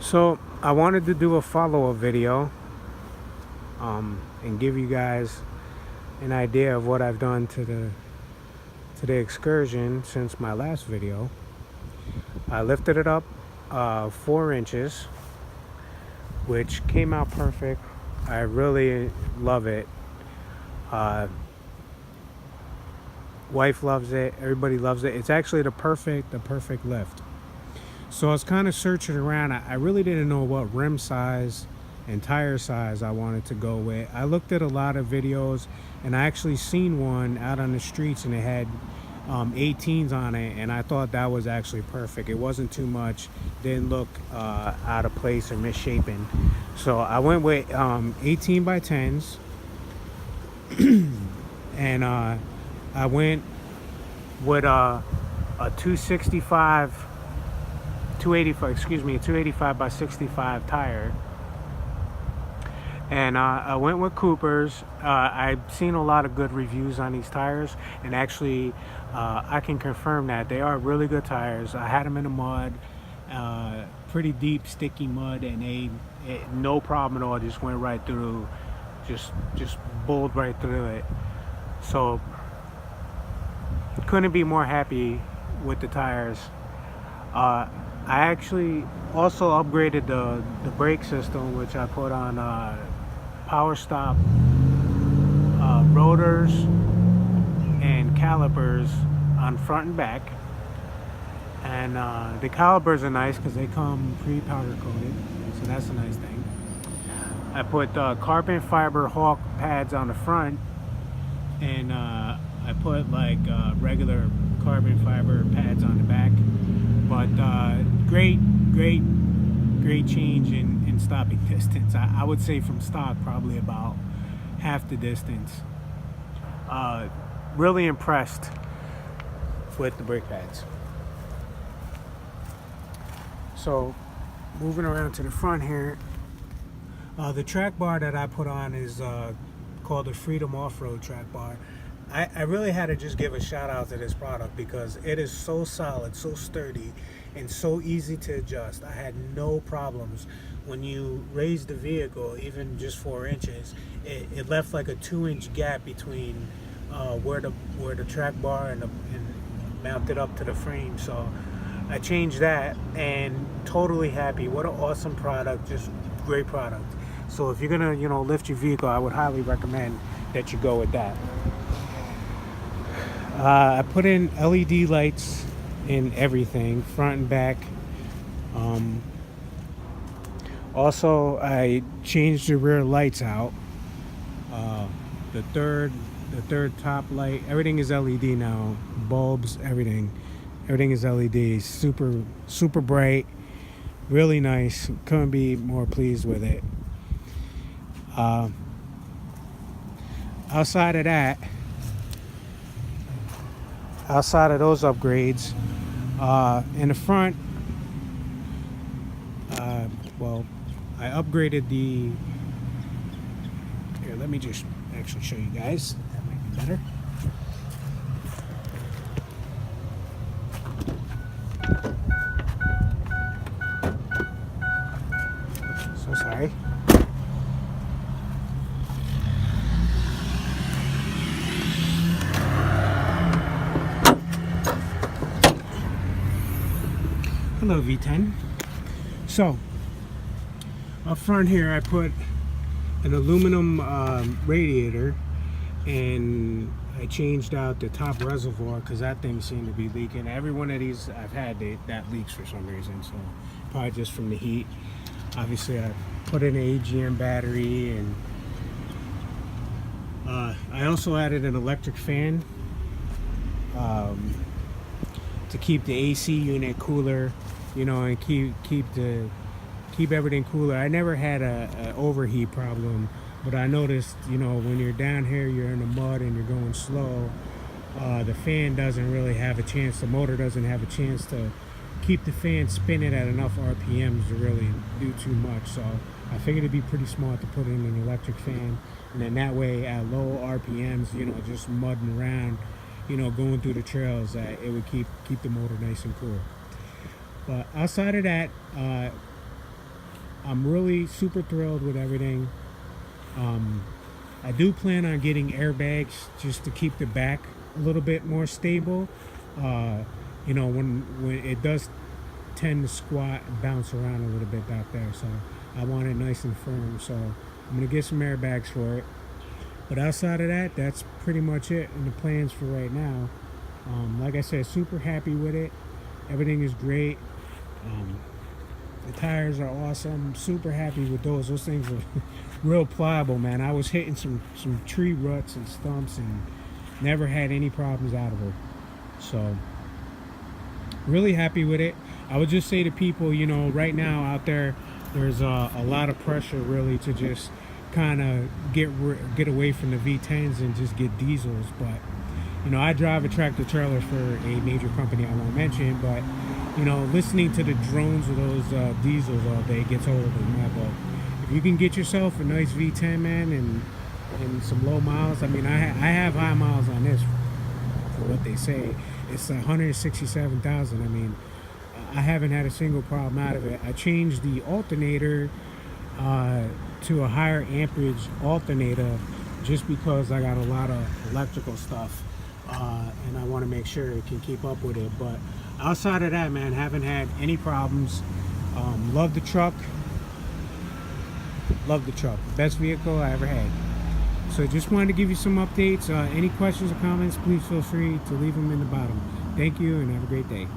So I wanted to do a follow-up video and give you guys an idea of what I've done to the Excursion since my last video. I lifted it up 4 inches, which came out perfect. I really love it. Wife loves it. Everybody loves it. It's actually the perfect lift. So I was kind of searching around. I really didn't know what rim size and tire size I wanted to go with. I looked at a lot of videos, and I actually seen one out on the streets, and it had 18s on it, and I thought that was actually perfect. It wasn't too much, didn't look out of place or misshapen. So I went with 18 by 10s, and I went with a 285 by 65 tire. And I went with Cooper's. I've seen a lot of good reviews on these tires, and actually I can confirm that they are really good tires. I had them in the mud, pretty deep sticky mud, and no problem at all, just went right through, just bowled right through it. So couldn't be more happy with the tires. I actually also upgraded the brake system, which I put on power stop rotors and calipers on front and back. And the calipers are nice because they come pre-powder coated, so that's a nice thing. I put carbon fiber Hawk pads on the front, and I put like regular carbon fiber pads on the back. But great change in stopping distance. I would say from stock probably about half the distance. Really impressed with the brake pads. So moving around to the front here, the track bar that I put on is called the Freedom Off-Road track bar. I really had to just give a shout out to this product because it is so solid, so sturdy, and so easy to adjust. I had no problems. When you raise the vehicle, even just 4 inches, it left like a 2-inch gap between where the track bar and mounted up to the frame. So I changed that, and totally happy. What an awesome product, just great product. So if you're gonna lift your vehicle, I would highly recommend that you go with that. I put in LED lights in everything, front and back. Also, I changed the rear lights out. The third top light, everything is LED now. Bulbs, everything is LED. Super bright, really nice. Couldn't be more pleased with it. Outside of those upgrades, in the front, well, I upgraded here, let me just actually show you guys. That might be better. So sorry. Hello V10. So up front here I put an aluminum radiator, and I changed out the top reservoir because that thing seemed to be leaking. Every one of these I've had, that leaks for some reason, so probably just from the heat. Obviously I put in an AGM battery, and I also added an electric fan to keep the AC unit cooler, and keep everything cooler. I never had a overheat problem, but I noticed, when you're down here, you're in the mud and you're going slow, the fan doesn't really have a chance, the motor doesn't have a chance to keep the fan spinning at enough RPMs to really do too much. So I figured it'd be pretty smart to put in an electric fan, and then that way at low RPMs, just mudding around, going through the trails, it would keep the motor nice and cool. But outside of that, I'm really super thrilled with everything. I do plan on getting airbags just to keep the back a little bit more stable. You know, when it does tend to squat and bounce around a little bit back there, so I want it nice and firm. So I'm gonna get some airbags for it. But outside of that, that's pretty much it in the plans for right now. Like I said, super happy with it. Everything is great. The tires are awesome. Super happy with those. Those things are real pliable, man. I was hitting some tree ruts and stumps and never had any problems out of it. So really happy with it. I would just say to people, you know, right now out there, there's a lot of pressure really to just kind of get away from the V10s and just get diesels. But you know, I drive a tractor trailer for a major company I won't mention, but you know, listening to the drones of those diesels all day gets old in my boat. If you can get yourself a nice V10, man, and some low miles, I mean, I have high miles on this for what they say. It's 167,000. I mean, I haven't had a single problem out of it. I changed the alternator to a higher amperage alternator just because I got a lot of electrical stuff, and I want to make sure it can keep up with it. But outside of that, man, haven't had any problems. Love the truck. Love the truck. Best vehicle I ever had. So just wanted to give you some updates. Any questions or comments, please feel free to leave them in the bottom. Thank you and have a great day.